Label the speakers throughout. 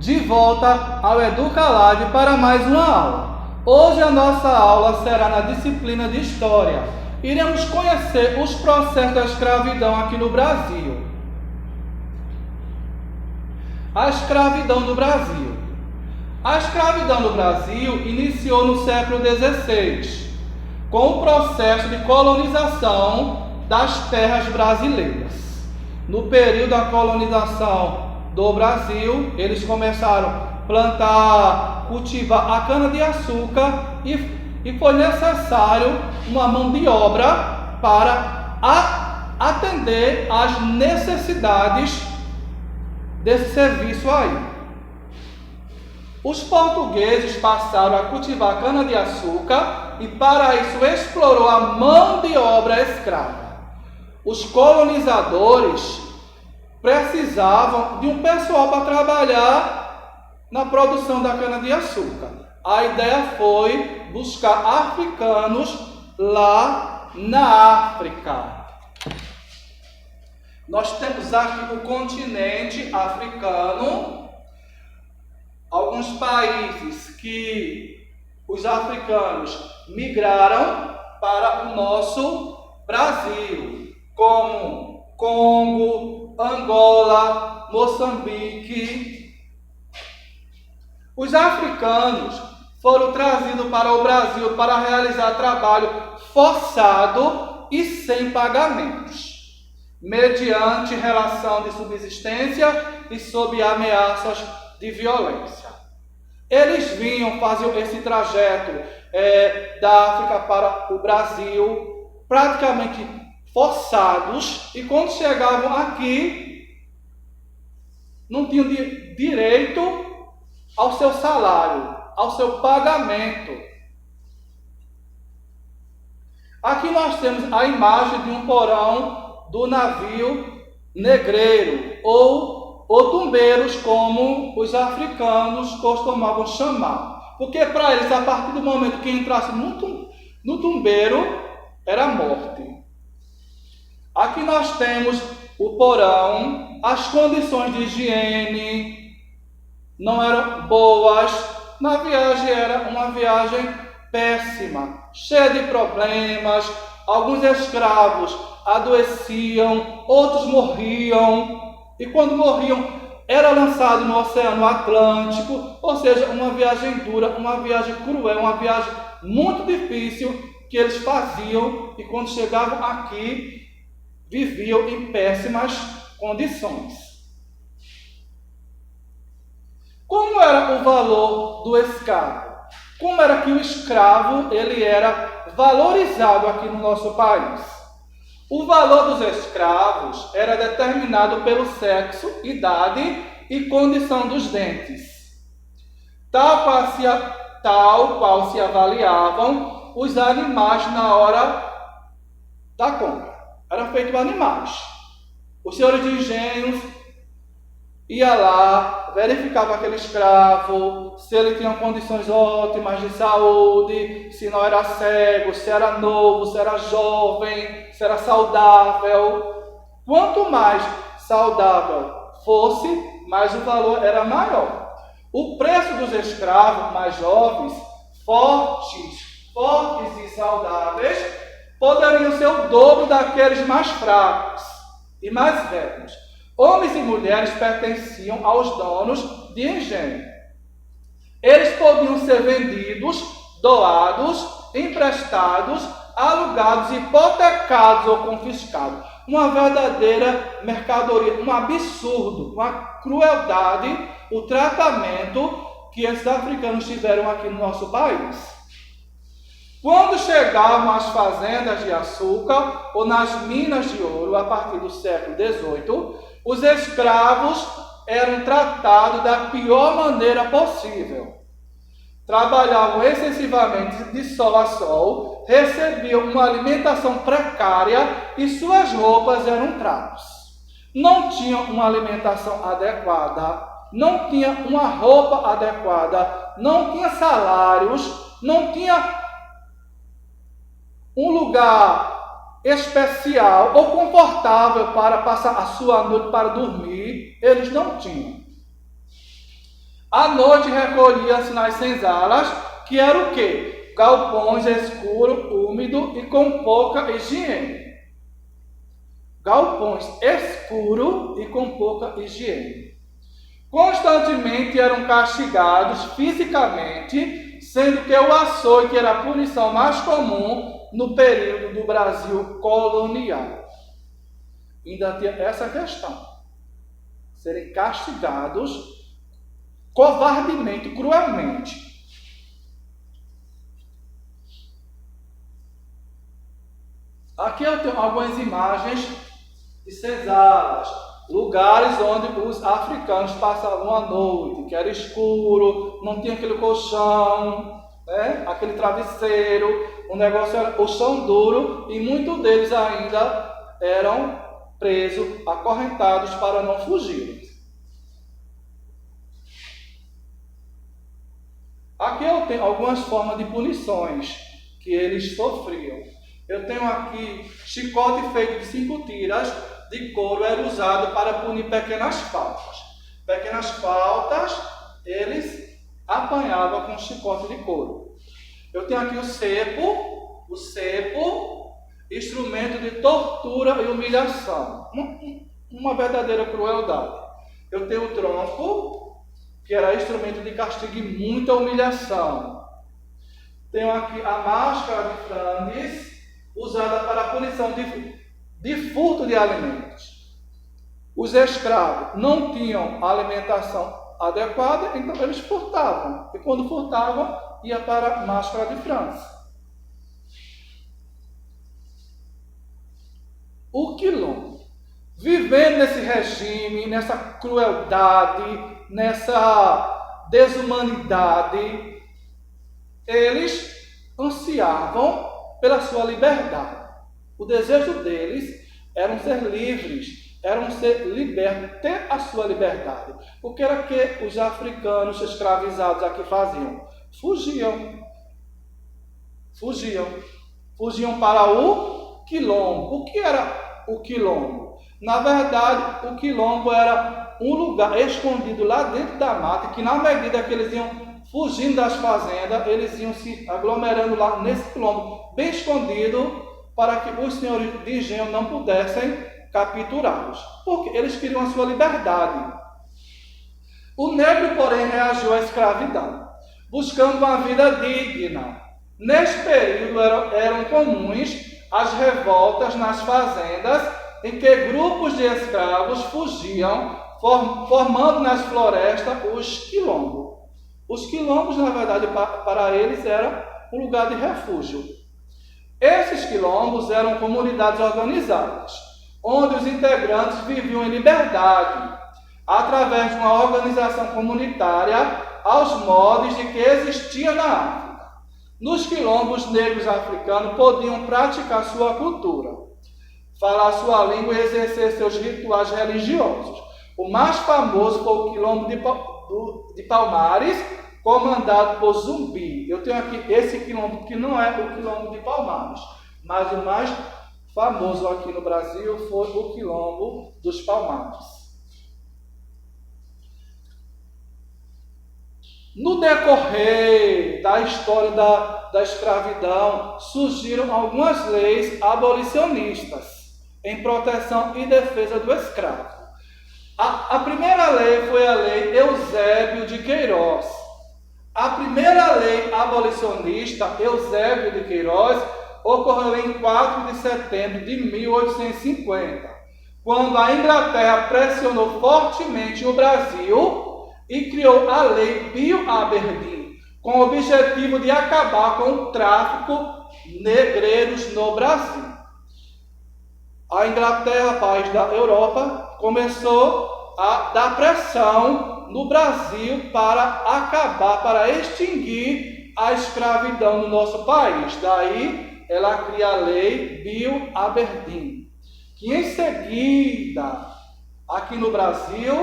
Speaker 1: De volta ao EducaLive para mais uma aula. Hoje a nossa aula será na disciplina de História. Iremos conhecer os processos da escravidão aqui no Brasil. A escravidão no Brasil. A escravidão no Brasil iniciou no século XVI, com o processo de colonização das terras brasileiras. No período da colonização do Brasil, eles começaram a plantar, cultivar a cana-de-açúcar e foi necessário uma mão de obra para atender às necessidades desse serviço aí. Os portugueses passaram a cultivar cana-de-açúcar e para isso explorou a mão de obra escrava. Os colonizadores precisavam de um pessoal para trabalhar na produção da cana-de-açúcar. A ideia foi buscar africanos lá na África. Nós temos aqui o continente africano, alguns países que os africanos migraram para o nosso Brasil, como Congo, Angola, Moçambique. Os africanos foram trazidos para o Brasil para realizar trabalho forçado e sem pagamentos, mediante relação de subsistência e sob ameaças de violência. Eles vinham, faziam esse trajeto da África para o Brasil, praticamente forçados, e quando chegavam aqui, não tinham direito ao seu salário, ao seu pagamento. Aqui nós temos a imagem de um porão do navio negreiro, ou otumbeiros, como os africanos costumavam chamar. Porque para eles, a partir do momento que entrasse no tumbeiro, era morte. Aqui nós temos o porão, as condições de higiene não eram boas, na viagem era uma viagem péssima, cheia de problemas, alguns escravos adoeciam, outros morriam, e quando morriam era lançado no Oceano Atlântico, ou seja, uma viagem dura, uma viagem cruel, uma viagem muito difícil que eles faziam, e quando chegavam aqui, viviam em péssimas condições. Como era o valor do escravo? Como era que o escravo ele era valorizado aqui no nosso país? O valor dos escravos era determinado pelo sexo, idade e condição dos dentes, tal qual se avaliavam os animais na hora da compra. Eram feitos animais. Os senhores de engenhos ia lá, verificava aquele escravo, se ele tinha condições ótimas de saúde, se não era cego, se era novo, se era jovem, se era saudável. Quanto mais saudável fosse, mais o valor era maior. O preço dos escravos mais jovens, fortes e saudáveis, poderiam ser o dobro daqueles mais fracos e mais velhos. Homens e mulheres pertenciam aos donos de engenho. Eles podiam ser vendidos, doados, emprestados, alugados, hipotecados ou confiscados. Uma verdadeira mercadoria, um absurdo, uma crueldade, o tratamento que esses africanos tiveram aqui no nosso país. Quando chegavam às fazendas de açúcar ou nas minas de ouro, a partir do século XVIII, os escravos eram tratados da pior maneira possível. Trabalhavam excessivamente de sol a sol, recebiam uma alimentação precária e suas roupas eram trapos. Não tinham uma alimentação adequada, não tinha uma roupa adequada, não tinha salários, não tinha um lugar especial ou confortável para passar a sua noite para dormir, eles não tinham. À noite recolhia-se nas senzalas, que era o quê? Galpões escuro, úmido e com pouca higiene. Galpões escuro e com pouca higiene. Constantemente eram castigados fisicamente, sendo que o açoite era a punição mais comum no período do Brasil colonial. Ainda tinha essa questão. Serem castigados covardemente, cruelmente. Aqui eu tenho algumas imagens de senzalas, lugares onde os africanos passavam a noite, que era escuro, não tinha aquele colchão, né? Aquele travesseiro, o negócio era o chão duro, e muitos deles ainda eram presos, acorrentados para não fugirem. Aqui eu tenho algumas formas de punições que eles sofriam. Eu tenho aqui chicote feito de 5 tiras de couro, era usado para punir pequenas faltas. Pequenas faltas, eles apanhavam com chicote de couro. Eu tenho aqui o cepo, instrumento de tortura e humilhação. Uma verdadeira crueldade. Eu tenho o tronco, que era instrumento de castigo e muita humilhação. Tenho aqui a máscara de Flandres, usada para a punição de furto de alimentos. Os escravos não tinham alimentação adequada, então eles furtavam. E quando furtavam, ia para a máscara de França. O quilombo. Vivendo nesse regime, nessa crueldade, nessa desumanidade, eles ansiavam pela sua liberdade. O desejo deles era ser livres, era ser libertos, ter a sua liberdade. O que era que os africanos escravizados aqui faziam? Fugiam para o quilombo. O que era o quilombo? Na verdade, o quilombo era um lugar escondido lá dentro da mata, que na medida que eles iam fugindo das fazendas, eles iam se aglomerando lá nesse quilombo, bem escondido, para que os senhores de engenho não pudessem capturá-los, porque eles queriam a sua liberdade. O negro, porém, reagiu à escravidão, buscando uma vida digna. Neste período eram comuns as revoltas nas fazendas, em que grupos de escravos fugiam, formando nas florestas os quilombos. Os quilombos, na verdade, para eles era um lugar de refúgio. Esses quilombos eram comunidades organizadas, onde os integrantes viviam em liberdade, através de uma organização comunitária aos moldes de que existia na África. Nos quilombos, negros africanos podiam praticar sua cultura, falar sua língua e exercer seus rituais religiosos. O mais famoso foi o quilombo de Palmares, comandado por Zumbi. Eu tenho aqui esse quilombo, que não é o quilombo de Palmares, mas o mais famoso aqui no Brasil foi o quilombo dos Palmares. No decorrer da história da escravidão, surgiram algumas leis abolicionistas em proteção e defesa do escravo. A primeira lei foi a Lei Eusébio de Queiroz. A primeira lei abolicionista, Eusébio de Queiroz, ocorreu em 4 de setembro de 1850, quando a Inglaterra pressionou fortemente o Brasil e criou a Lei Bill Aberdeen, com o objetivo de acabar com o tráfico negreiros no Brasil. A Inglaterra, país da Europa, começou a dar pressão no Brasil para acabar, para extinguir a escravidão no nosso país. Daí ela cria a Lei Bill Aberdeen, que em seguida, aqui no Brasil,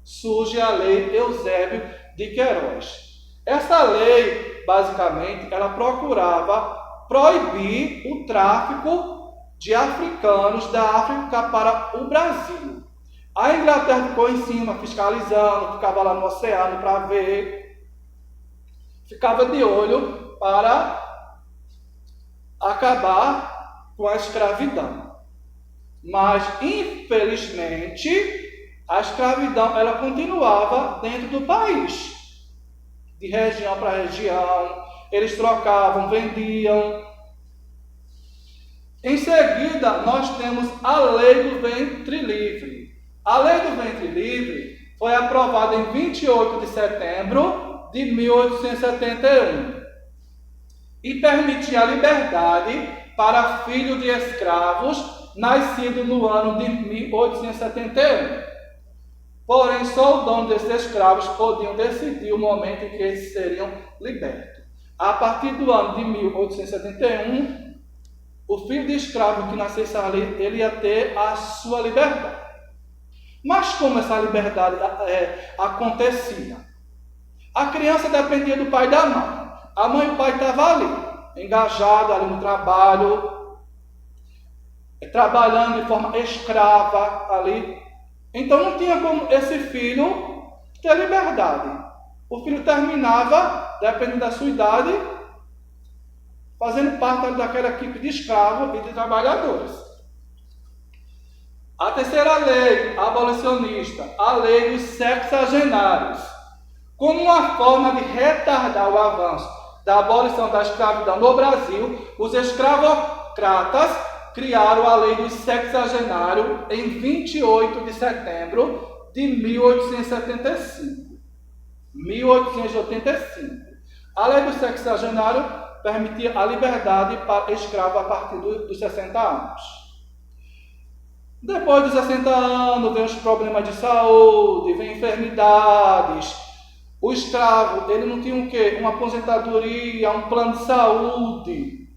Speaker 1: surge a Lei Eusébio de Queiroz. Essa lei, basicamente, ela procurava proibir o tráfico de africanos da África para o Brasil. A Inglaterra ficou em cima, fiscalizando, ficava lá no oceano para ver, ficava de olho para acabar com a escravidão. Mas, infelizmente, a escravidão ela continuava dentro do país, de região para região, eles trocavam, vendiam. Em seguida, nós temos a Lei do Ventre Livre. A Lei do Ventre Livre foi aprovada em 28 de setembro de 1871 e permitia a liberdade para filhos de escravos nascidos no ano de 1871. Porém, só o dono desses escravos podiam decidir o momento em que eles seriam libertos. A partir do ano de 1871, o filho de escravo que nascesse ali, ele ia ter a sua liberdade. Mas como essa liberdade acontecia? A criança dependia do pai e da mãe. A mãe e o pai estavam ali, engajados ali no trabalho, trabalhando de forma escrava ali. Então não tinha como esse filho ter liberdade. O filho terminava, dependendo da sua idade, fazendo parte daquela equipe de escravos e de trabalhadores. A terceira lei abolicionista, a lei dos sexagenários, como uma forma de retardar o avanço da abolição da escravidão no Brasil, os escravocratas criaram a lei dos sexagenários em 28 de setembro de 1875. 1885. A lei do sexagenário permitia a liberdade para escravo a partir dos 60 anos. Depois dos 60 anos, vem os problemas de saúde, vem enfermidades. O escravo, ele não tinha o quê? Uma aposentadoria, um plano de saúde.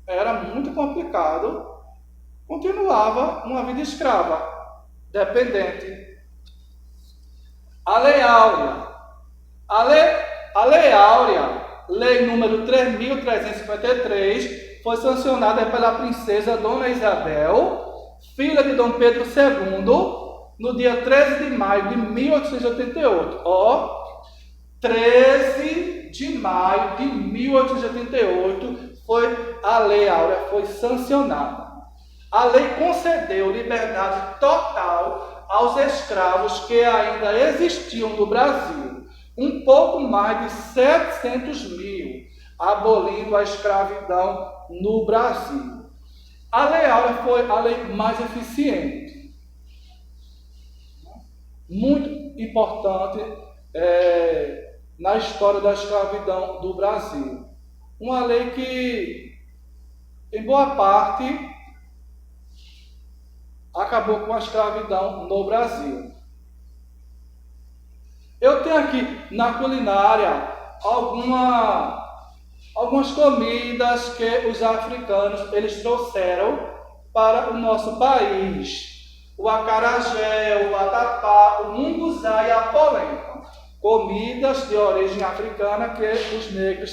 Speaker 1: Era muito complicado. Continuava uma vida escrava, dependente. A Lei Áurea. A Lei Áurea, lei número 3.353, foi sancionada pela princesa Dona Isabel, filha de Dom Pedro II, no dia 13 de maio de 1888. 13 de maio de 1888 foi a Lei Áurea, foi sancionada. A lei concedeu liberdade total aos escravos que ainda existiam no Brasil. Um pouco mais de 700 mil, abolindo a escravidão no Brasil. A Lei Áurea foi a lei mais eficiente. Muito importante na história da escravidão do Brasil. Uma lei que, em boa parte, acabou com a escravidão no Brasil. Eu tenho aqui na culinária algumas comidas que os africanos eles trouxeram para o nosso país. O acarajé, o vatapá, o munguzá e a polenta. Comidas de origem africana que os negros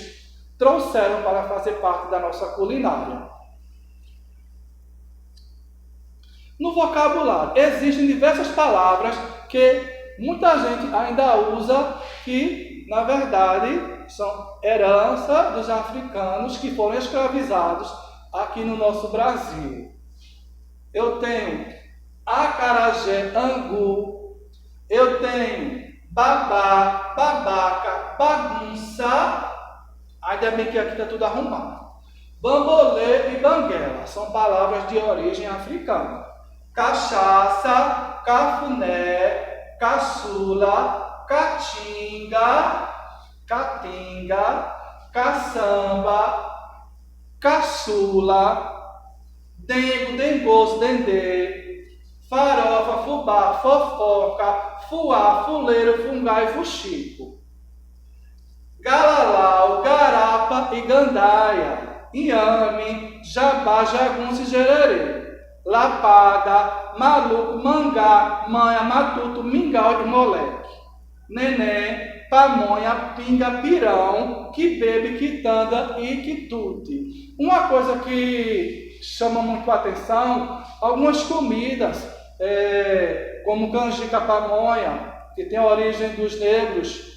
Speaker 1: trouxeram para fazer parte da nossa culinária. No vocabulário, existem diversas palavras que muita gente ainda usa que, na verdade, são herança dos africanos que foram escravizados aqui no nosso Brasil. Eu tenho acarajé, angu, eu tenho babá, babaca, bagunça, ainda bem que aqui está tudo arrumado. Bambolê e banguela são palavras de origem africana. Cachaça, cafuné, caçula, caatinga, catinga, caçamba, caçula, dengo, dengoso, dendê, farofa, fubá, fofoca, fuá, fuleiro, fungá e fuxico. Galalau, garapa e gandaia, inhame, jabá, jagunço e jererê. Lapada, maluco, mangá, manha, matuto, mingau e moleque. Neném, pamonha, pinga, pirão, que bebe, quitanda e quitute. Uma coisa que chama muito a atenção, algumas comidas como canjica pamonha, que tem a origem dos negros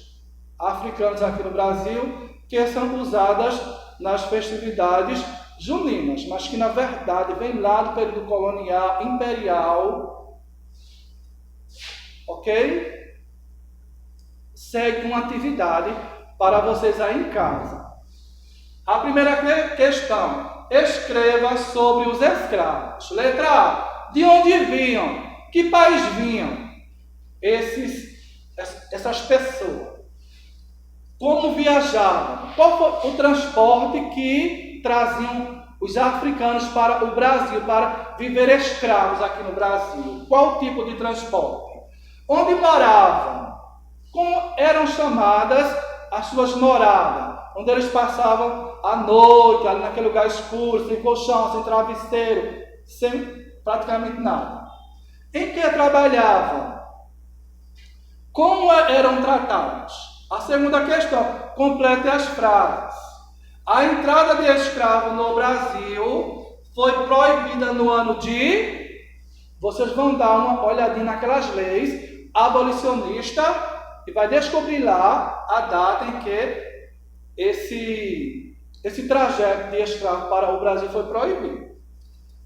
Speaker 1: africanos aqui no Brasil, que são usadas nas festividades juninas, mas que na verdade vem lá do período colonial, imperial, ok? Segue uma atividade para vocês aí em casa. A primeira questão, escreva sobre os escravos. Letra A, de onde vinham? Que país vinham essas pessoas? Como viajavam? Qual foi o transporte que traziam os africanos para o Brasil, para viver escravos aqui no Brasil? Qual tipo de transporte? Onde moravam? Como eram chamadas as suas moradas? Onde eles passavam a noite, ali naquele lugar escuro, sem colchão, sem travesseiro, sem praticamente nada. Em que trabalhavam? Como eram tratados? A segunda questão, complete as frases. A entrada de escravo no Brasil foi proibida no ano de... Vocês vão dar uma olhadinha naquelas leis abolicionistas e vai descobrir lá a data em que esse trajeto de escravo para o Brasil foi proibido.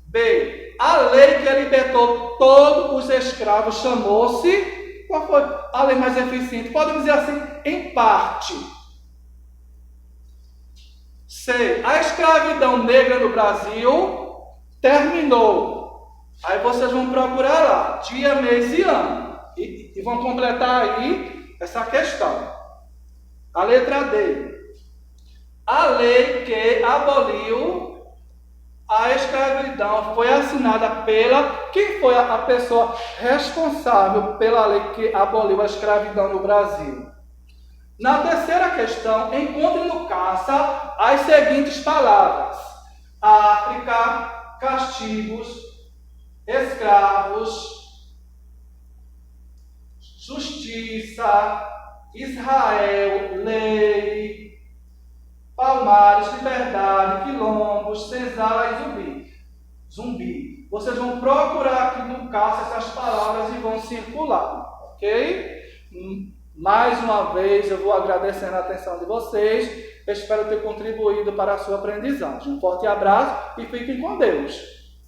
Speaker 1: B. A lei que libertou todos os escravos chamou-se... Qual foi a lei mais eficiente? Podemos dizer assim, em parte. C. A escravidão negra no Brasil terminou. Aí vocês vão procurar lá, dia, mês e ano. E vão completar aí essa questão. A letra D. A lei que aboliu a escravidão foi assinada pela... Quem foi a pessoa responsável pela lei que aboliu a escravidão no Brasil? Na terceira questão, encontre no caça as seguintes palavras: África, castigos, escravos, justiça, Israel, lei, Palmares, liberdade, quilombos, senzala e zumbi. Vocês vão procurar aqui no caça essas palavras e vão circular, ok? Mais uma vez eu vou agradecendo a atenção de vocês. Espero ter contribuído para a sua aprendizagem. Um forte abraço e fiquem com Deus.